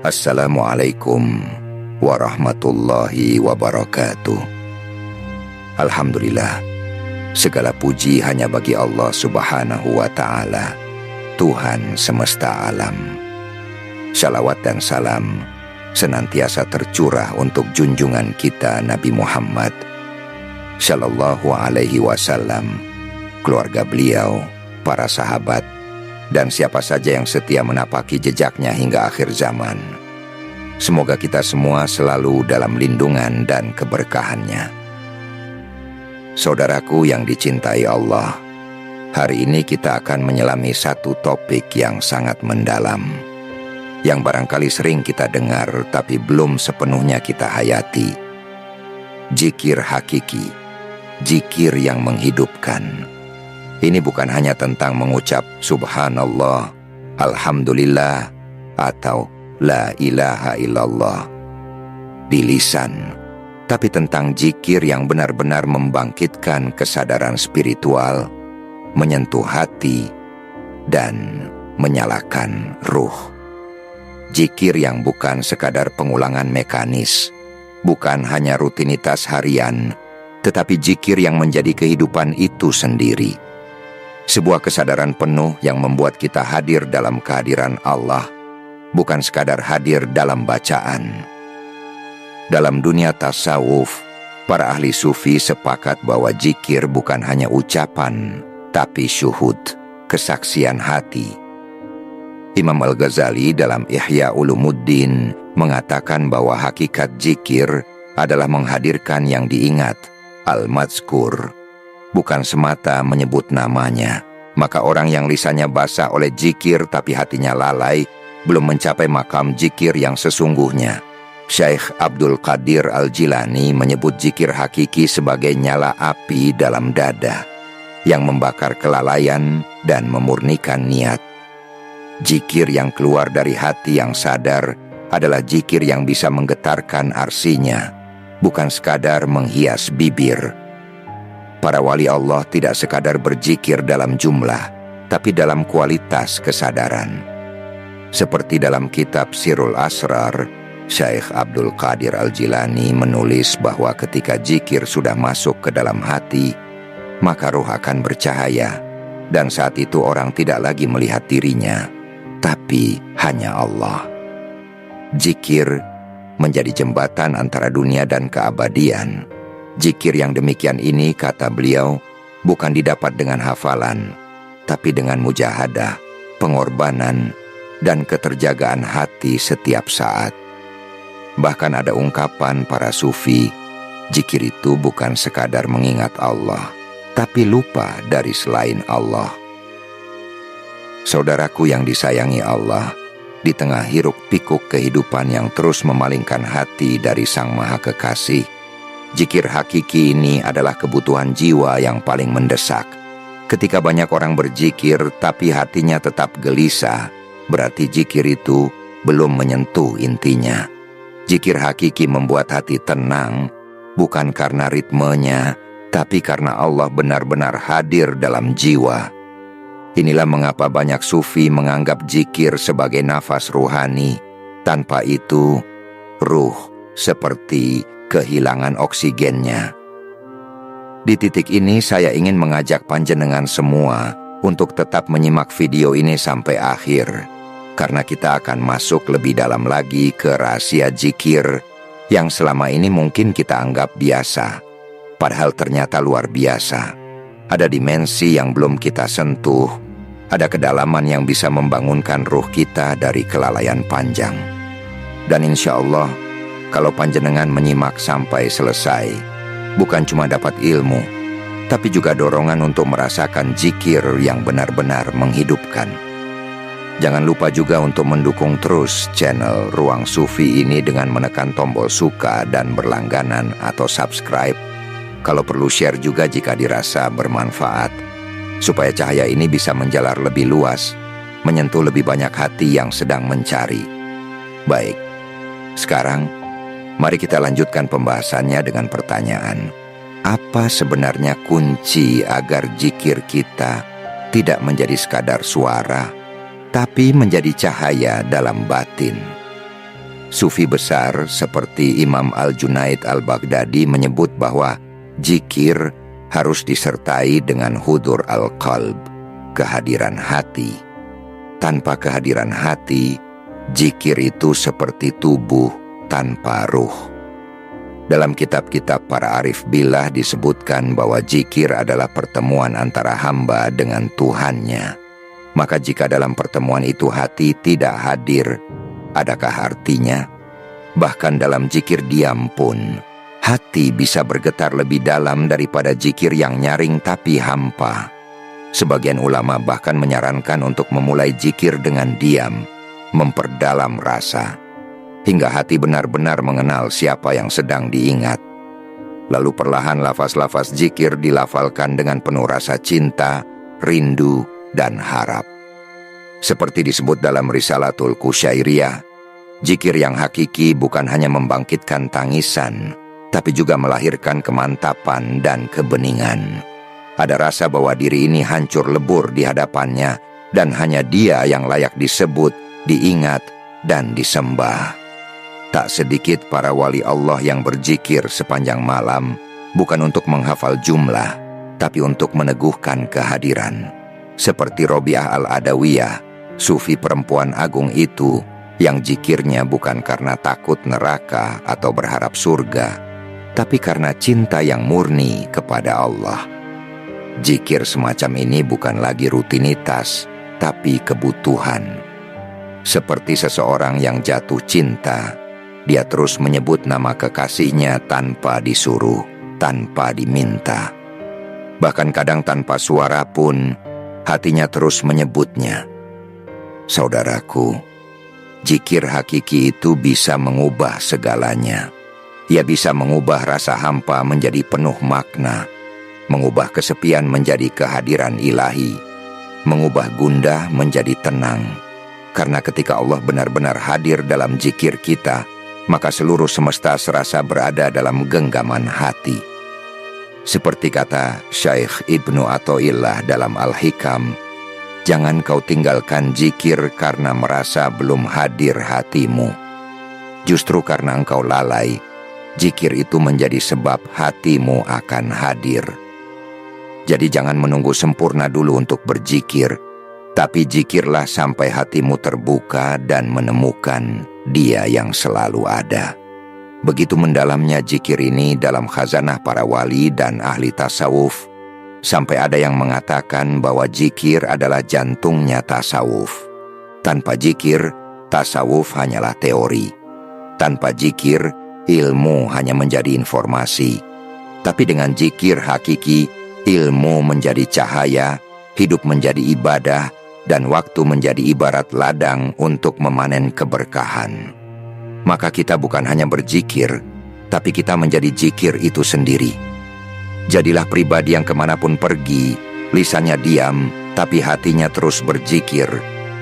Assalamualaikum warahmatullahi wabarakatuh. Alhamdulillah, segala puji hanya bagi Allah Subhanahu wa ta'ala, Tuhan semesta alam. Salawat dan salam senantiasa tercurah untuk junjungan kita Nabi Muhammad Sallallahu alaihi wasallam, keluarga beliau, para sahabat, dan siapa saja yang setia menapaki jejaknya hingga akhir zaman. Semoga kita semua selalu dalam lindungan dan keberkahannya. Saudaraku yang dicintai Allah, hari ini kita akan menyelami satu topik yang sangat mendalam, yang barangkali sering kita dengar tapi belum sepenuhnya kita hayati. Zikir hakiki, zikir yang menghidupkan. Ini bukan hanya tentang mengucap subhanallah, alhamdulillah, atau la ilaha illallah di lisan, tapi tentang zikir yang benar-benar membangkitkan kesadaran spiritual, menyentuh hati, dan menyalakan ruh. Zikir yang bukan sekadar pengulangan mekanis, bukan hanya rutinitas harian, tetapi zikir yang menjadi kehidupan itu sendiri. Sebuah kesadaran penuh yang membuat kita hadir dalam kehadiran Allah, bukan sekadar hadir dalam bacaan. Dalam dunia tasawuf, para ahli sufi sepakat bahwa zikir bukan hanya ucapan, tapi syuhud, kesaksian hati. Imam Al-Ghazali dalam Ihya Ulumuddin mengatakan bahwa hakikat zikir adalah menghadirkan yang diingat, al-mazkur, bukan semata menyebut namanya. Maka orang yang lisannya basah oleh zikir tapi hatinya lalai, belum mencapai makam zikir yang sesungguhnya. Syekh Abdul Qadir Al-Jilani menyebut zikir hakiki sebagai nyala api dalam dada, yang membakar kelalaian dan memurnikan niat. Zikir yang keluar dari hati yang sadar adalah zikir yang bisa menggetarkan arsinya, bukan sekadar menghias bibir. Para wali Allah tidak sekadar berzikir dalam jumlah, tapi dalam kualitas kesadaran. Seperti dalam kitab Sirul Asrar, Syekh Abdul Qadir Al-Jilani menulis bahwa ketika zikir sudah masuk ke dalam hati, maka ruh akan bercahaya, dan saat itu orang tidak lagi melihat dirinya, tapi hanya Allah. Zikir menjadi jembatan antara dunia dan keabadian. Zikir yang demikian ini, kata beliau, bukan didapat dengan hafalan, tapi dengan mujahadah, pengorbanan, dan keterjagaan hati setiap saat. Bahkan ada ungkapan para sufi, zikir itu bukan sekadar mengingat Allah, tapi lupa dari selain Allah. Saudaraku yang disayangi Allah, di tengah hiruk pikuk kehidupan yang terus memalingkan hati dari Sang Maha Kekasih, zikir hakiki ini adalah kebutuhan jiwa yang paling mendesak. Ketika banyak orang berzikir tapi hatinya tetap gelisah, berarti zikir itu belum menyentuh intinya. Zikir hakiki membuat hati tenang, bukan karena ritmenya, tapi karena Allah benar-benar hadir dalam jiwa. Inilah mengapa banyak sufi menganggap zikir sebagai nafas ruhani. Tanpa itu, ruh seperti kehilangan oksigennya. Di titik ini saya ingin mengajak panjenengan semua untuk tetap menyimak video ini sampai akhir, karena kita akan masuk lebih dalam lagi ke rahasia zikir yang selama ini mungkin kita anggap biasa, padahal ternyata luar biasa. Ada dimensi yang belum kita sentuh, ada kedalaman yang bisa membangunkan ruh kita dari kelalaian panjang. Dan insya Allah, kalau panjenengan menyimak sampai selesai, bukan cuma dapat ilmu, tapi juga dorongan untuk merasakan zikir yang benar-benar menghidupkan. Jangan lupa juga untuk mendukung terus channel Ruang Sufi ini dengan menekan tombol suka dan berlangganan atau subscribe. Kalau perlu share juga jika dirasa bermanfaat, supaya cahaya ini bisa menjalar lebih luas, menyentuh lebih banyak hati yang sedang mencari. Baik, sekarang mari kita lanjutkan pembahasannya dengan pertanyaan, apa sebenarnya kunci agar zikir kita tidak menjadi sekadar suara, tapi menjadi cahaya dalam batin? Sufi besar seperti Imam Al-Junaid Al-Baghdadi menyebut bahwa zikir harus disertai dengan hudur al-qalb, kehadiran hati. Tanpa kehadiran hati, zikir itu seperti tubuh tanpa ruh. Dalam kitab-kitab para arif billah disebutkan bahwa zikir adalah pertemuan antara hamba dengan Tuhannya. Maka jika dalam pertemuan itu hati tidak hadir, adakah artinya? Bahkan dalam zikir diam pun, hati bisa bergetar lebih dalam daripada zikir yang nyaring tapi hampa. Sebagian ulama bahkan menyarankan untuk memulai zikir dengan diam, memperdalam rasa, hingga hati benar-benar mengenal siapa yang sedang diingat. Lalu perlahan lafaz-lafaz zikir dilafalkan dengan penuh rasa cinta, rindu, dan harap. Seperti disebut dalam Risalatul Qusyairiyah, zikir yang hakiki bukan hanya membangkitkan tangisan, tapi juga melahirkan kemantapan dan kebeningan. Ada rasa bahwa diri ini hancur lebur di hadapannya, dan hanya Dia yang layak disebut, diingat, dan disembah. Tak sedikit para wali Allah yang berzikir sepanjang malam, bukan untuk menghafal jumlah, tapi untuk meneguhkan kehadiran. Seperti Robiah Al-Adawiyah, sufi perempuan agung itu, yang zikirnya bukan karena takut neraka atau berharap surga, tapi karena cinta yang murni kepada Allah. Zikir semacam ini bukan lagi rutinitas, tapi kebutuhan. Seperti seseorang yang jatuh cinta, dia terus menyebut nama kekasihnya tanpa disuruh, tanpa diminta. Bahkan kadang tanpa suara pun, hatinya terus menyebutnya. Saudaraku, zikir hakiki itu bisa mengubah segalanya. Ia bisa mengubah rasa hampa menjadi penuh makna, mengubah kesepian menjadi kehadiran ilahi, mengubah gundah menjadi tenang. Karena ketika Allah benar-benar hadir dalam zikir kita, maka seluruh semesta serasa berada dalam genggaman hati. Seperti kata Syekh Ibnu Athaillah dalam Al-Hikam, jangan kau tinggalkan zikir karena merasa belum hadir hatimu. Justru karena engkau lalai, zikir itu menjadi sebab hatimu akan hadir. Jadi jangan menunggu sempurna dulu untuk berzikir, tapi zikirlah sampai hatimu terbuka dan menemukan Dia yang selalu ada. Begitu mendalamnya zikir ini dalam khazanah para wali dan ahli tasawuf, sampai ada yang mengatakan bahwa zikir adalah jantungnya tasawuf. Tanpa zikir, tasawuf hanyalah teori. Tanpa zikir, ilmu hanya menjadi informasi. Tapi dengan zikir hakiki, ilmu menjadi cahaya, hidup menjadi ibadah, dan waktu menjadi ibarat ladang untuk memanen keberkahan. Maka kita bukan hanya berzikir, tapi kita menjadi zikir itu sendiri. Jadilah pribadi yang kemanapun pergi, lisannya diam, tapi hatinya terus berzikir,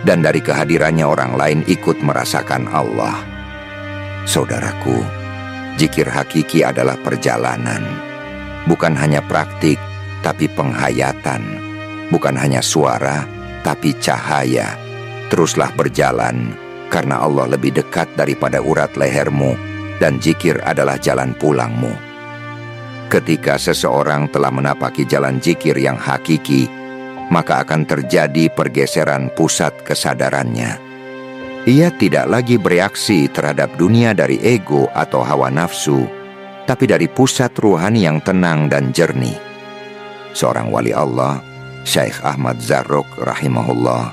dan dari kehadirannya orang lain ikut merasakan Allah. Saudaraku, zikir hakiki adalah perjalanan. Bukan hanya praktik, tapi penghayatan. Bukan hanya suara, tapi cahaya. Teruslah berjalan, karena Allah lebih dekat daripada urat lehermu, dan zikir adalah jalan pulangmu. Ketika seseorang telah menapaki jalan zikir yang hakiki, maka akan terjadi pergeseran pusat kesadarannya. Ia tidak lagi bereaksi terhadap dunia dari ego atau hawa nafsu, tapi dari pusat ruhani yang tenang dan jernih. Seorang wali Allah, Syekh Ahmad Zarruq rahimahullah,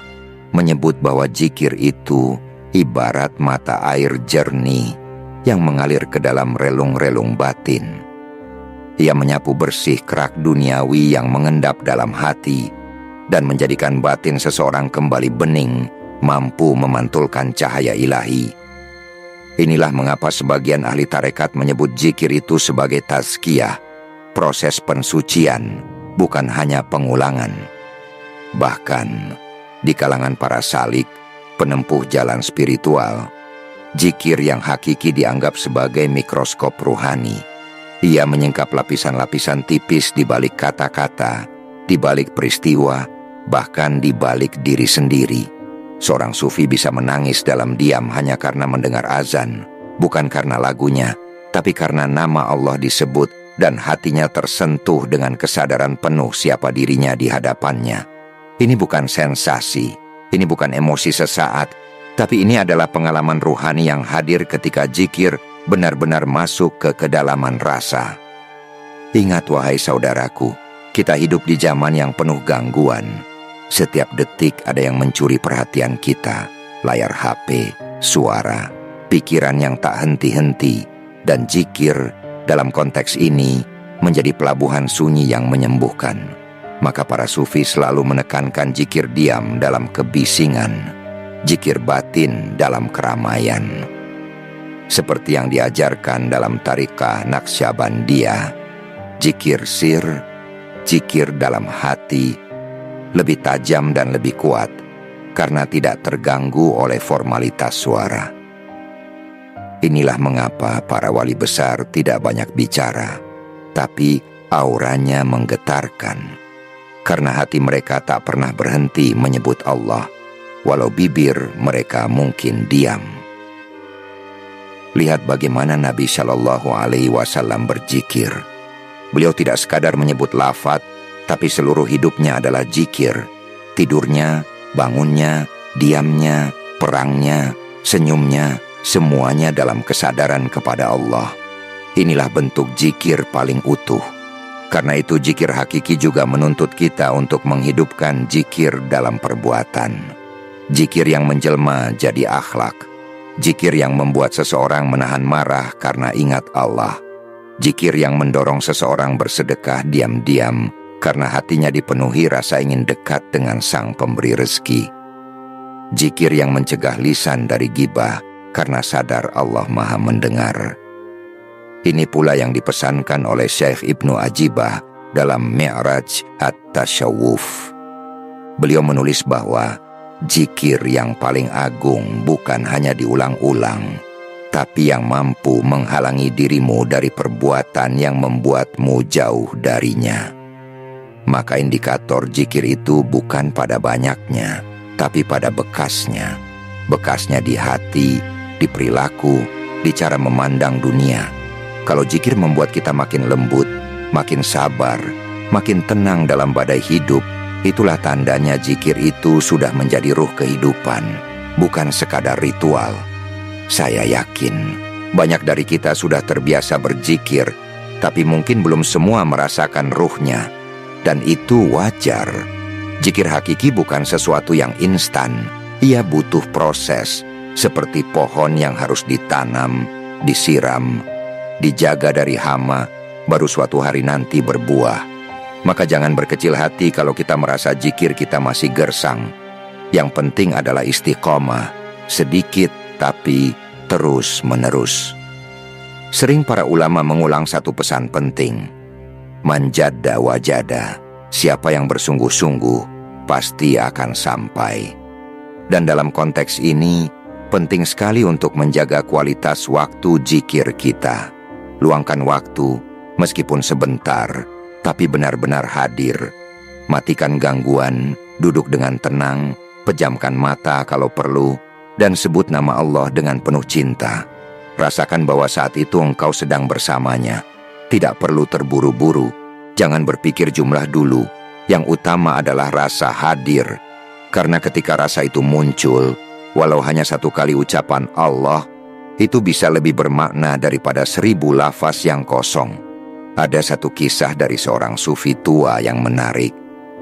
menyebut bahwa zikir itu ibarat mata air jernih yang mengalir ke dalam relung-relung batin. Ia menyapu bersih kerak duniawi yang mengendap dalam hati dan menjadikan batin seseorang kembali bening, mampu memantulkan cahaya ilahi. Inilah mengapa sebagian ahli tarekat menyebut zikir itu sebagai tazkiyah, proses pensucian, bukan hanya pengulangan. Bahkan di kalangan para salik, penempuh jalan spiritual, zikir yang hakiki dianggap sebagai mikroskop ruhani. Ia menyingkap lapisan-lapisan tipis di balik kata-kata, di balik peristiwa, bahkan di balik diri sendiri. Seorang sufi bisa menangis dalam diam hanya karena mendengar azan, bukan karena lagunya, tapi karena nama Allah disebut dan hatinya tersentuh dengan kesadaran penuh siapa dirinya di hadapannya. Ini bukan sensasi, ini bukan emosi sesaat, tapi ini adalah pengalaman ruhani yang hadir ketika zikir benar-benar masuk ke kedalaman rasa. Ingat wahai saudaraku, kita hidup di zaman yang penuh gangguan. Setiap detik ada yang mencuri perhatian kita, layar HP, suara, pikiran yang tak henti-henti, dan zikir dalam konteks ini menjadi pelabuhan sunyi yang menyembuhkan. Maka para sufi selalu menekankan zikir diam dalam kebisingan, zikir batin dalam keramaian. Seperti yang diajarkan dalam Tariqah Naqsyabandiyah, zikir sir, zikir dalam hati, lebih tajam dan lebih kuat karena tidak terganggu oleh formalitas suara. Inilah mengapa para wali besar tidak banyak bicara, tapi auranya menggetarkan. Karena hati mereka tak pernah berhenti menyebut Allah, walau bibir mereka mungkin diam. Lihat bagaimana Nabi Shallallahu Alaihi Wasallam berzikir. Beliau tidak sekadar menyebut lafaz, tapi seluruh hidupnya adalah zikir. Tidurnya, bangunnya, diamnya, perangnya, senyumnya, semuanya dalam kesadaran kepada Allah. Inilah bentuk zikir paling utuh. Karena itu zikir hakiki juga menuntut kita untuk menghidupkan zikir dalam perbuatan. Zikir yang menjelma jadi akhlak. Zikir yang membuat seseorang menahan marah karena ingat Allah. Zikir yang mendorong seseorang bersedekah diam-diam karena hatinya dipenuhi rasa ingin dekat dengan Sang Pemberi rezeki. Zikir yang mencegah lisan dari ghibah karena sadar Allah Maha mendengar. Ini pula yang dipesankan oleh Syekh Ibnu Ajibah dalam Mi'raj At-Tashawuf. Beliau menulis bahwa zikir yang paling agung bukan hanya diulang-ulang, tapi yang mampu menghalangi dirimu dari perbuatan yang membuatmu jauh darinya. Maka indikator zikir itu bukan pada banyaknya, tapi pada bekasnya. Bekasnya di hati, di perilaku, di cara memandang dunia. Kalau zikir membuat kita makin lembut, makin sabar, makin tenang dalam badai hidup, itulah tandanya zikir itu sudah menjadi ruh kehidupan, bukan sekadar ritual. Saya yakin banyak dari kita sudah terbiasa berzikir, tapi mungkin belum semua merasakan ruhnya, dan itu wajar. Zikir hakiki bukan sesuatu yang instan, ia butuh proses. Seperti pohon yang harus ditanam, disiram, dijaga dari hama, baru suatu hari nanti berbuah. Maka jangan berkecil hati kalau kita merasa zikir kita masih gersang. Yang penting adalah istiqomah, sedikit tapi terus-menerus. Sering para ulama mengulang satu pesan penting. Man jadda wajada, siapa yang bersungguh-sungguh pasti akan sampai. Dan dalam konteks ini, penting sekali untuk menjaga kualitas waktu zikir kita. Luangkan waktu, meskipun sebentar, tapi benar-benar hadir. Matikan gangguan, duduk dengan tenang, pejamkan mata kalau perlu, dan sebut nama Allah dengan penuh cinta. Rasakan bahwa saat itu engkau sedang bersamanya. Tidak perlu terburu-buru, jangan berpikir jumlah dulu. Yang utama adalah rasa hadir. Karena ketika rasa itu muncul, walau hanya satu kali ucapan Allah, itu bisa lebih bermakna daripada 1000 lafaz yang kosong. Ada satu kisah dari seorang sufi tua yang menarik.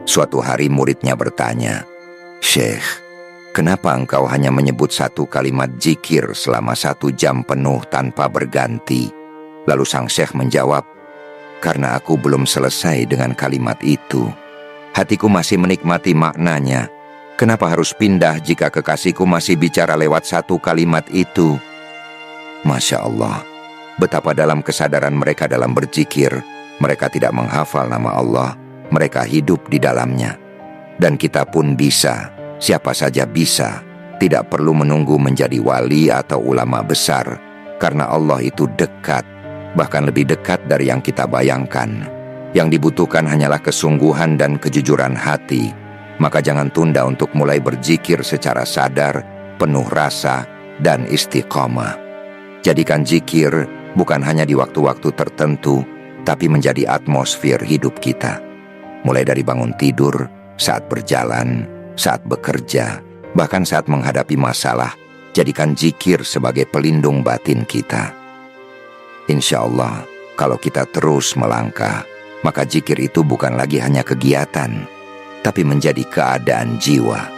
Suatu hari muridnya bertanya, "Syekh, kenapa engkau hanya menyebut satu kalimat zikir selama 1 jam penuh tanpa berganti?" Lalu sang syekh menjawab, "Karena aku belum selesai dengan kalimat itu. Hatiku masih menikmati maknanya. Kenapa harus pindah jika kekasihku masih bicara lewat satu kalimat itu?" Masya Allah, betapa dalam kesadaran mereka dalam berzikir, mereka tidak menghafal nama Allah, mereka hidup di dalamnya. Dan kita pun bisa, siapa saja bisa, tidak perlu menunggu menjadi wali atau ulama besar, karena Allah itu dekat, bahkan lebih dekat dari yang kita bayangkan. Yang dibutuhkan hanyalah kesungguhan dan kejujuran hati. Maka jangan tunda untuk mulai berzikir secara sadar, penuh rasa, dan istiqomah. Jadikan zikir bukan hanya di waktu-waktu tertentu, tapi menjadi atmosfer hidup kita. Mulai dari bangun tidur, saat berjalan, saat bekerja, bahkan saat menghadapi masalah, jadikan zikir sebagai pelindung batin kita. Insya Allah, kalau kita terus melangkah, maka zikir itu bukan lagi hanya kegiatan, tapi menjadi keadaan jiwa.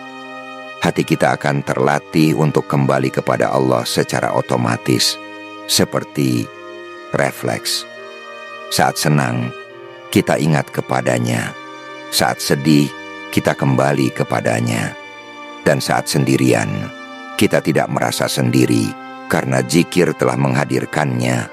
Hati kita akan terlatih untuk kembali kepada Allah secara otomatis, seperti refleks. Saat senang, kita ingat kepadanya. Saat sedih, kita kembali kepadanya. Dan saat sendirian, kita tidak merasa sendiri karena zikir telah menghadirkannya.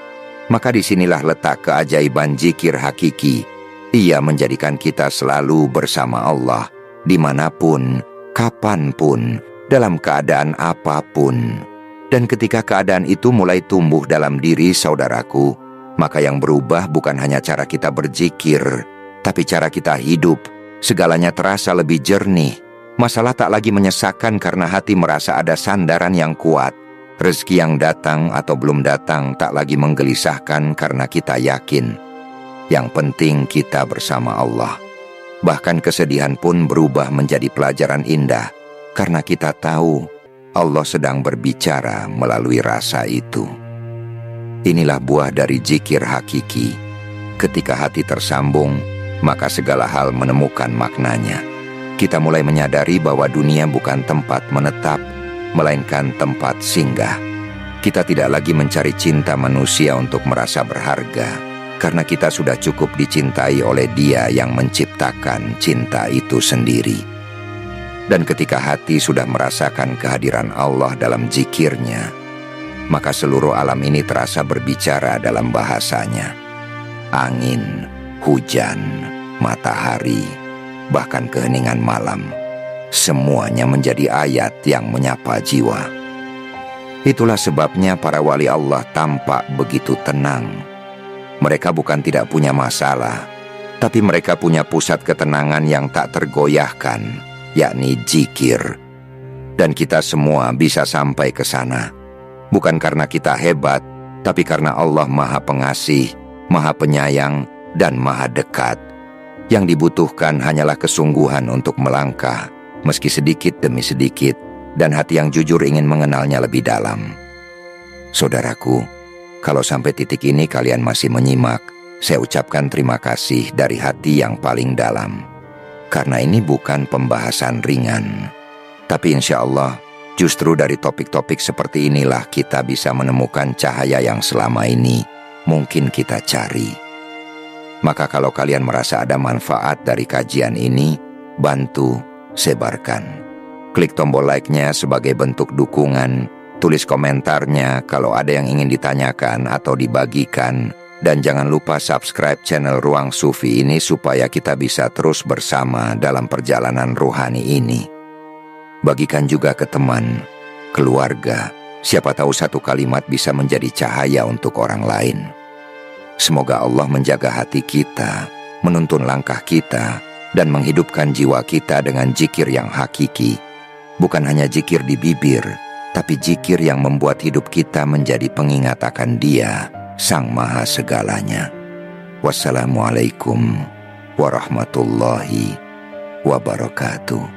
Maka disinilah letak keajaiban zikir hakiki. Ia menjadikan kita selalu bersama Allah, dimanapun, kapanpun, dalam keadaan apapun. Dan ketika keadaan itu mulai tumbuh dalam diri saudaraku, maka yang berubah bukan hanya cara kita berzikir, tapi cara kita hidup. Segalanya terasa lebih jernih. Masalah tak lagi menyesakkan karena hati merasa ada sandaran yang kuat. Rezeki yang datang atau belum datang tak lagi menggelisahkan karena kita yakin. Yang penting kita bersama Allah. Bahkan kesedihan pun berubah menjadi pelajaran indah karena kita tahu Allah sedang berbicara melalui rasa itu. Inilah buah dari zikir hakiki. Ketika hati tersambung, maka segala hal menemukan maknanya. Kita mulai menyadari bahwa dunia bukan tempat menetap, melainkan tempat singgah. Kita tidak lagi mencari cinta manusia untuk merasa berharga, karena kita sudah cukup dicintai oleh Dia yang menciptakan cinta itu sendiri. Dan ketika hati sudah merasakan kehadiran Allah dalam zikirnya, maka seluruh alam ini terasa berbicara dalam bahasanya. Angin, hujan, matahari, bahkan keheningan malam, semuanya menjadi ayat yang menyapa jiwa. Itulah sebabnya para wali Allah tampak begitu tenang. Mereka bukan tidak punya masalah, tapi mereka punya pusat ketenangan yang tak tergoyahkan, yakni zikir. Dan kita semua bisa sampai ke sana, bukan karena kita hebat, tapi karena Allah Maha Pengasih, Maha Penyayang, dan Maha Dekat. Yang dibutuhkan hanyalah kesungguhan untuk melangkah, meski sedikit demi sedikit, dan hati yang jujur ingin mengenalnya lebih dalam. Saudaraku, kalau sampai titik ini kalian masih menyimak, saya ucapkan terima kasih dari hati yang paling dalam. Karena ini bukan pembahasan ringan, tapi insya Allah, justru dari topik-topik seperti inilah kita bisa menemukan cahaya yang selama ini mungkin kita cari. Maka kalau kalian merasa ada manfaat dari kajian ini, bantu sebarkan. Klik tombol like-nya sebagai bentuk dukungan, tulis komentarnya kalau ada yang ingin ditanyakan atau dibagikan, dan jangan lupa subscribe channel Ruang Sufi ini supaya kita bisa terus bersama dalam perjalanan ruhani ini. Bagikan juga ke teman, keluarga, siapa tahu satu kalimat bisa menjadi cahaya untuk orang lain. Semoga Allah menjaga hati kita, menuntun langkah kita, dan menghidupkan jiwa kita dengan zikir yang hakiki. Bukan hanya zikir di bibir, tapi zikir yang membuat hidup kita menjadi pengingat akan Dia, Sang Maha Segalanya. Wassalamualaikum warahmatullahi wabarakatuh.